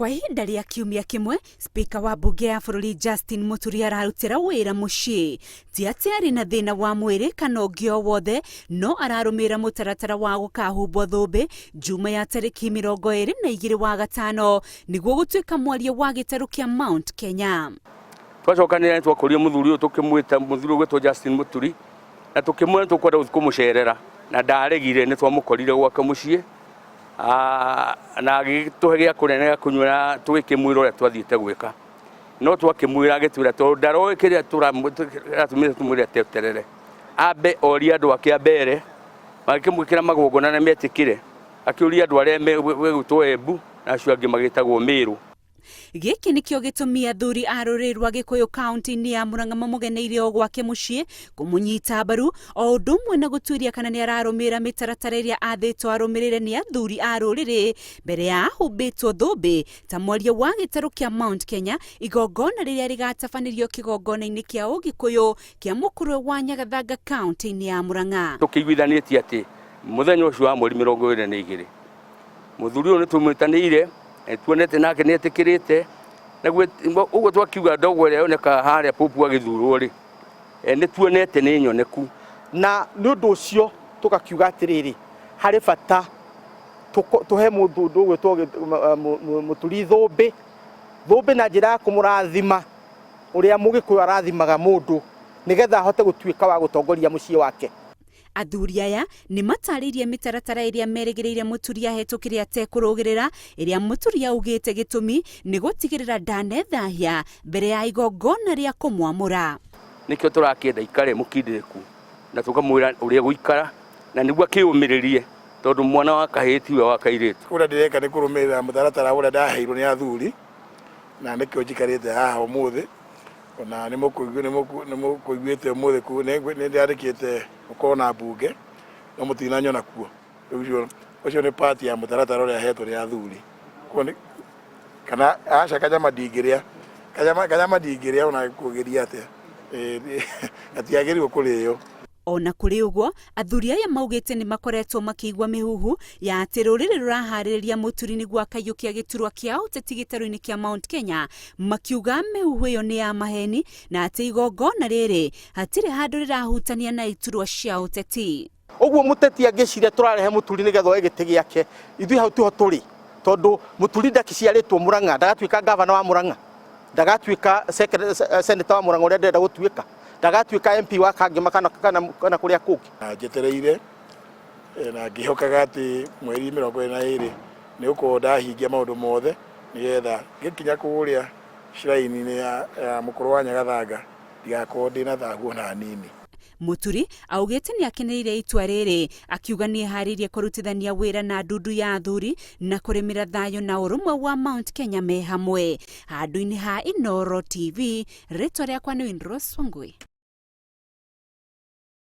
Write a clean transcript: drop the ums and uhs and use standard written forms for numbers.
Kwa ihinda rĩa kiumia kimwe, spika wa bunge ya bũrũri Justin Muturi ararutĩra wĩra mũciĩ. Ti atĩ arĩ na thĩna wa mwĩrĩ kana ũngĩ o wothe, no ararũmĩrĩra mũtaratara wa gũkahumbwo thũmbĩ Juma ya tarĩki 22 wa gatano nĩguo gũtuĩka mwaria wa gĩtarũ kĩa Mount Kenya. Twacokanĩrĩra twakũria mũthuri ũyũ tũkĩmwĩta mũthuri ũgwĩtwo Justin Muturi na tũkĩmwĩra tũkwenda kũmũcerera na ndaregire nĩ twamũkorire gwake mũciĩ na agĩtũhe gĩa kũrĩa kũnyuĩra tũgĩkĩmwĩra ũrĩa twathiĩte gwĩka no twakĩmwĩra agĩtwĩra tondũ ndaroĩ kĩrĩa tũratũmĩte tũmwĩre eterere ambe oria andũ ake ambere magĩkĩmwĩkĩra magongona na metĩkĩre akĩũria andũ arĩa megũtwo Embu na acio angĩ magĩtagwo Mĩrũ. Gĩkĩ nĩkĩo gĩtũmi athuri a rũrĩrĩ rwa Gĩkũyũ kaunti-inĩ ya Murang'a mamũgeneire o gwake mũciĩ kũmũnyita mbaru o ũndũ ũmwe na gũtuĩria kana nĩ ararũmĩrĩra mĩtaratara ĩrĩa athĩtwo arũmĩrĩre nĩ athuri a rũrĩrĩ mbere ya ahumbĩtwo thũmbĩ ta mwaria wa gĩtarũ kĩa Mount Kenya, igongona rĩrĩa rĩgatabanĩrio kĩgongona-inĩ kĩa Ũgĩkũyũ kĩa Mũkũrwe wa Nyagathanga kaunti-inĩ ya Murang'a. Tũkĩiguithanĩtie atĩ mũthenya ũcio wa mweri 22 mũthuri ũyũ nĩ tũmwĩtanĩire tuonete nake nĩ etĩkĩrĩte naguo ũguo twakiuga ndogo ĩrĩa yoneka harĩa Popu agĩthurwo rĩ nĩ tuonete nĩ nyoneku na nĩ ũndũ ũcio tũgakiuga atĩrĩrĩ harĩ bata tũhe mũndũ ũgwĩtwo Muturi thũmbĩ na njĩra ya kũmũrathima ũrĩa Mũgĩkũyũ arathimaga mũndũ nĩgetha ahote gũtuĩka wa gũtongoria mũciĩ wake. Athuri aya nĩ matarĩirie mĩtaratara ĩrĩa merĩgĩrĩire Muturi ahetũkĩre atekũrũgĩrĩra ĩrĩa Muturi augĩte gĩtũmi nĩ gũtigĩrĩra ndanethahia mbere ya igongona rĩa kũmwamũra. Nĩkĩo tũrakĩenda ikare mũkindĩrĩku na tũkamwĩra ũrĩa gũikara na nĩguo akĩũmĩrĩrie tondũ mwana wa kahĩĩ tiwe wa kairĩtu. Ũrĩa ndĩreka nĩ kũrũmĩrĩra mũtaratara ũrĩa ndaheirwo nĩ athuri na nĩkĩo njikarĩte haha ũmũthĩ na nĩ mũkũiguĩte ũmũthĩ nĩ ndĩandĩkĩte gũkorwo na mbunge no mũtinanyona kuo. Ũcio nĩ part ya mũtaratara ũrĩa ahetwo nĩ athuri kana aca kanyama ndingĩrĩa ona kũgeria atĩa atiagĩrĩirwo kũrĩo. Ona kũrĩ ũguo, athuri aya maugĩte nĩ makoretwo makĩigua mĩhuhu ya atĩ rũrĩrĩ rũraharĩrĩria Muturi nĩguo akaiyũkia gĩturwa kĩa ũteti gĩtarũ-inĩ kĩa Mount Kenya, makiuga mĩhuhu ĩyo nĩ ya maheni na atĩ igongona rĩrĩ hatirĩ handũ rĩrahutania na iturwa cia ũteti. Ũguo mũteti angĩciria tũrarehe Muturi nĩgetha oe gĩtĩ gĩake, ithuĩ hau tiho tũrĩ tondũ Muturi ndakĩciarĩtwo Murang'a, ndagatuĩka gavana wa Murang'a, ndagatuĩka senator wa Murang'a ũrĩa ndĩrenda gũtuĩka, ndagatuĩka MP wa Kangema kana kũrĩa kũngĩ. Njetereire na ngĩhokaga atĩ mweri 22 nĩ ũkorwo ndahingia maũndũ mothe nĩgetha gĩkinya kũrĩa shrine-inĩ ya Mũkũrwe wa Nyagathanga ndigakorwo ndĩna thahu ona hanini. Muturi augĩte nĩ akeneire itua rĩrĩ, akiuga nĩ eharĩirie kũrutithania wĩra na ndundu ya athuri na kũrĩmĩra thayũ na ũrũmwe wa Mount Kenya me hamwe. Handũ-inĩ ha Inooro TV, rĩtwa rĩakwa nĩ Windrose Wangui.